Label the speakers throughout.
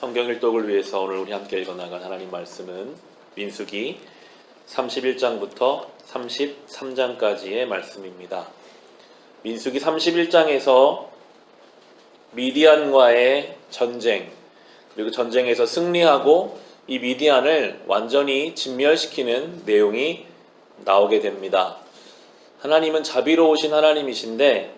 Speaker 1: 성경 일독을 위해서 오늘 우리 함께 읽어나갈 하나님 말씀은 민수기 31장부터 33장까지의 말씀입니다. 민수기 31장에서 미디안과의 전쟁, 그리고 전쟁에서 승리하고 이 미디안을 완전히 진멸시키는 내용이 나오게 됩니다. 하나님은 자비로우신 하나님이신데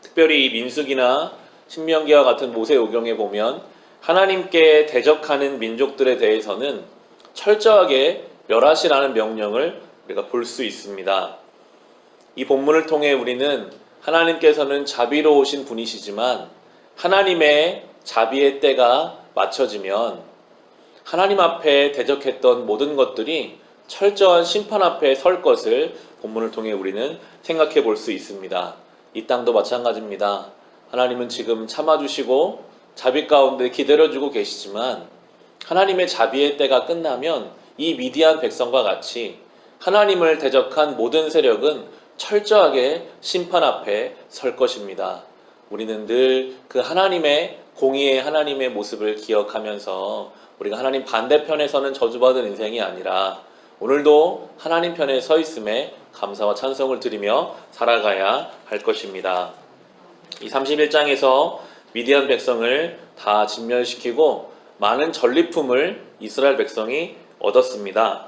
Speaker 1: 특별히 이 민수기나 신명기와 같은 모세오경에 보면 하나님께 대적하는 민족들에 대해서는 철저하게 멸하시라는 명령을 우리가 볼 수 있습니다. 이 본문을 통해 우리는 하나님께서는 자비로우신 분이시지만 하나님의 자비의 때가 맞춰지면 하나님 앞에 대적했던 모든 것들이 철저한 심판 앞에 설 것을 본문을 통해 우리는 생각해 볼 수 있습니다. 이 땅도 마찬가지입니다. 하나님은 지금 참아주시고 자비 가운데 기다려주고 계시지만 하나님의 자비의 때가 끝나면 이 미디안 백성과 같이 하나님을 대적한 모든 세력은 철저하게 심판 앞에 설 것입니다. 우리는 늘 그 하나님의 공의의 하나님의 모습을 기억하면서 우리가 하나님 반대편에서는 저주받은 인생이 아니라 오늘도 하나님 편에 서 있음에 감사와 찬송을 드리며 살아가야 할 것입니다. 이 31장에서 미디안 백성을 다 진멸시키고 많은 전리품을 이스라엘 백성이 얻었습니다.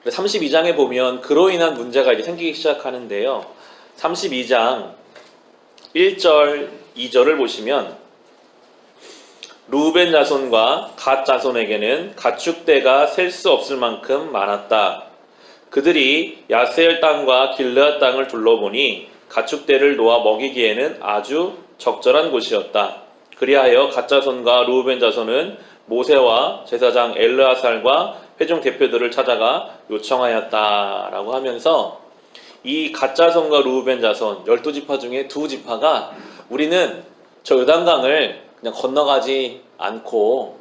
Speaker 1: 32장에 보면 그로 인한 문제가 이제 생기기 시작하는데요. 32장 1절, 2절을 보시면 루벤 자손과 갓 자손에게는 가축대가 셀 수 없을 만큼 많았다. 그들이 야세엘 땅과 길르앗 땅을 둘러보니 가축대를 놓아 먹이기에는 아주 적절한 곳이었다. 그리하여 갓 자손과 루벤 자손은 모세와 제사장 엘르아살과 회중 대표들을 찾아가 요청하였다라고 하면서 이 갓 자손과 루벤 자손 12지파 중에 2지파가 우리는 저 요단강을 그냥 건너가지 않고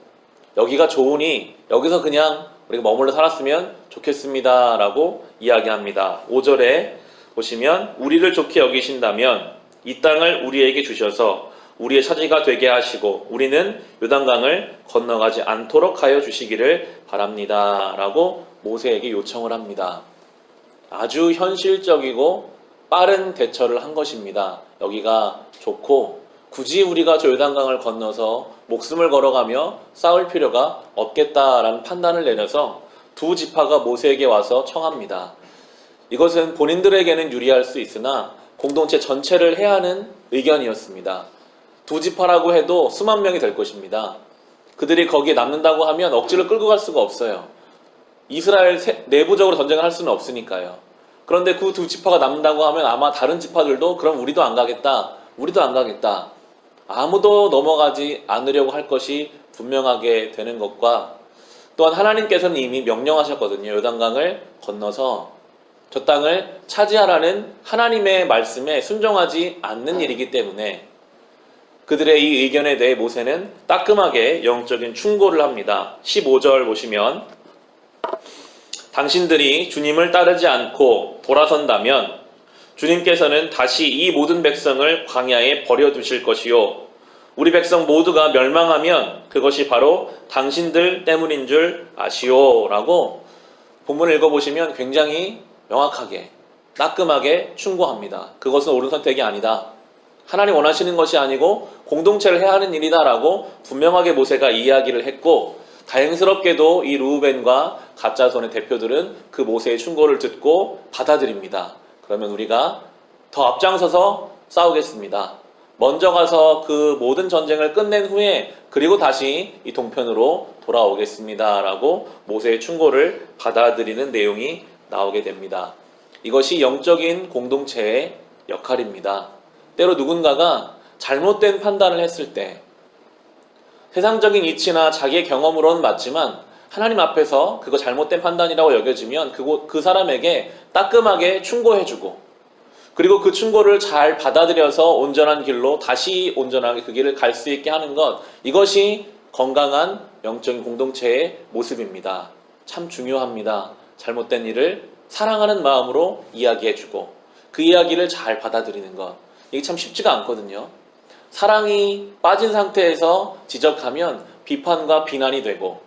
Speaker 1: 여기가 좋으니 여기서 그냥 우리가 머물러 살았으면 좋겠습니다 라고 이야기합니다. 5절에 보시면 우리를 좋게 여기신다면 이 땅을 우리에게 주셔서 우리의 차지가 되게 하시고 우리는 요단강을 건너가지 않도록 하여 주시기를 바랍니다 라고 모세에게 요청을 합니다. 아주 현실적이고 빠른 대처를 한 것입니다. 여기가 좋고 굳이 우리가 저 요단강을 건너서 목숨을 걸어가며 싸울 필요가 없겠다라는 판단을 내려서 2지파가 모세에게 와서 청합니다. 이것은 본인들에게는 유리할 수 있으나 공동체 전체를 해하는 의견이었습니다. 2지파라고 해도 수만 명이 될 것입니다. 그들이 거기에 남는다고 하면 억지로 끌고 갈 수가 없어요. 이스라엘 내부적으로 전쟁을 할 수는 없으니까요. 그런데 그 2지파가 남는다고 하면 아마 다른 지파들도 그럼 우리도 안 가겠다. 우리도 안 가겠다. 아무도 넘어가지 않으려고 할 것이 분명하게 되는 것과 또한 하나님께서는 이미 명령하셨거든요. 요단강을 건너서 저 땅을 차지하라는 하나님의 말씀에 순종하지 않는 일이기 때문에 그들의 이 의견에 대해 모세는 따끔하게 영적인 충고를 합니다. 15절 보시면 당신들이 주님을 따르지 않고 돌아선다면 주님께서는 다시 이 모든 백성을 광야에 버려두실 것이요 우리 백성 모두가 멸망하면 그것이 바로 당신들 때문인 줄 아시오 라고 본문을 읽어보시면 굉장히 명확하게 따끔하게 충고합니다. 그것은 옳은 선택이 아니다. 하나님 원하시는 것이 아니고 공동체를 해야 하는 일이다 라고 분명하게 모세가 이야기를 했고 다행스럽게도 이 르우벤과 갓 자손의 대표들은 그 모세의 충고를 듣고 받아들입니다. 그러면 우리가 더 앞장서서 싸우겠습니다. 먼저 가서 그 모든 전쟁을 끝낸 후에 그리고 다시 이 동편으로 돌아오겠습니다 라고 모세의 충고를 받아들이는 내용이 나오게 됩니다. 이것이 영적인 공동체의 역할입니다. 때로 누군가가 잘못된 판단을 했을 때 세상적인 이치나 자기의 경험으로는 맞지만 하나님 앞에서 그거 잘못된 판단이라고 여겨지면 그 사람에게 따끔하게 충고해주고 그리고 그 충고를 잘 받아들여서 온전한 길로 다시 온전하게 그 길을 갈 수 있게 하는 것, 이것이 건강한 영적인 공동체의 모습입니다. 참 중요합니다. 잘못된 일을 사랑하는 마음으로 이야기해주고 그 이야기를 잘 받아들이는 것, 이게 참 쉽지가 않거든요. 사랑이 빠진 상태에서 지적하면 비판과 비난이 되고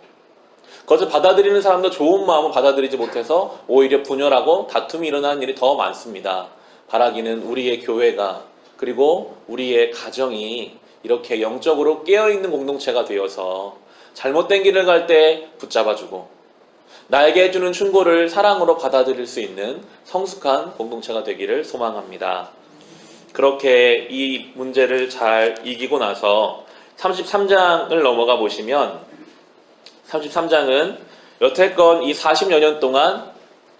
Speaker 1: 그것을 받아들이는 사람도 좋은 마음을 받아들이지 못해서 오히려 분열하고 다툼이 일어나는 일이 더 많습니다. 바라기는 우리의 교회가 그리고 우리의 가정이 이렇게 영적으로 깨어있는 공동체가 되어서 잘못된 길을 갈 때 붙잡아주고 나에게 해주는 충고를 사랑으로 받아들일 수 있는 성숙한 공동체가 되기를 소망합니다. 그렇게 이 문제를 잘 이기고 나서 33장을 넘어가 보시면 33장은 여태껏 이 40여 년 동안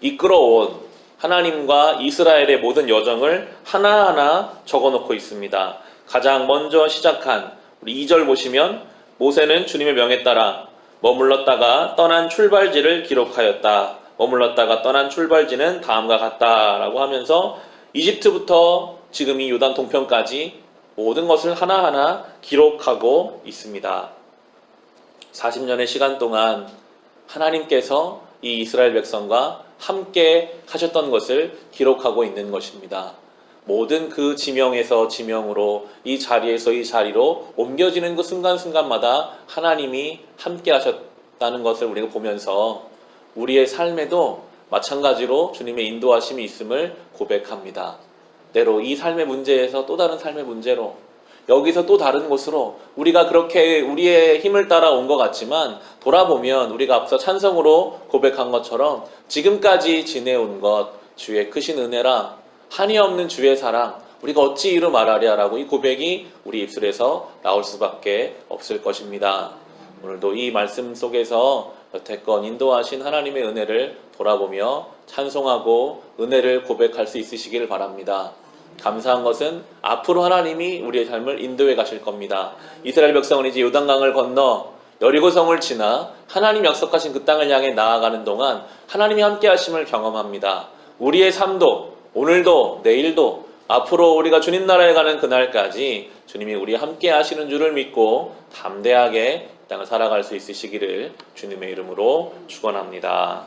Speaker 1: 이끌어온 하나님과 이스라엘의 모든 여정을 하나하나 적어놓고 있습니다. 가장 먼저 시작한 우리 2절 보시면 모세는 주님의 명에 따라 머물렀다가 떠난 출발지를 기록하였다. 머물렀다가 떠난 출발지는 다음과 같다라고 하면서 이집트부터 지금 이 요단 동편까지 모든 것을 하나하나 기록하고 있습니다. 40년의 시간 동안 하나님께서 이 이스라엘 백성과 함께 하셨던 것을 기록하고 있는 것입니다. 모든 그 지명에서 지명으로 이 자리에서 이 자리로 옮겨지는 그 순간순간마다 하나님이 함께 하셨다는 것을 우리가 보면서 우리의 삶에도 마찬가지로 주님의 인도하심이 있음을 고백합니다. 때로 이 삶의 문제에서 또 다른 삶의 문제로 여기서 또 다른 곳으로 우리가 그렇게 우리의 힘을 따라 온 것 같지만 돌아보면 우리가 앞서 찬성으로 고백한 것처럼 지금까지 지내온 것 주의 크신 은혜라 한이 없는 주의 사랑 우리가 어찌 이루 말하랴라고 이 고백이 우리 입술에서 나올 수밖에 없을 것입니다. 오늘도 이 말씀 속에서 여태껏 인도하신 하나님의 은혜를 돌아보며 찬송하고 은혜를 고백할 수 있으시기를 바랍니다. 감사한 것은 앞으로 하나님이 우리의 삶을 인도해 가실 겁니다. 이스라엘 백성은 이제 요단강을 건너 여리고성을 지나 하나님 약속하신 그 땅을 향해 나아가는 동안 하나님이 함께 하심을 경험합니다. 우리의 삶도 오늘도 내일도 앞으로 우리가 주님 나라에 가는 그날까지 주님이 우리 함께 하시는 줄을 믿고 담대하게 이 땅을 살아갈 수 있으시기를 주님의 이름으로 축원합니다.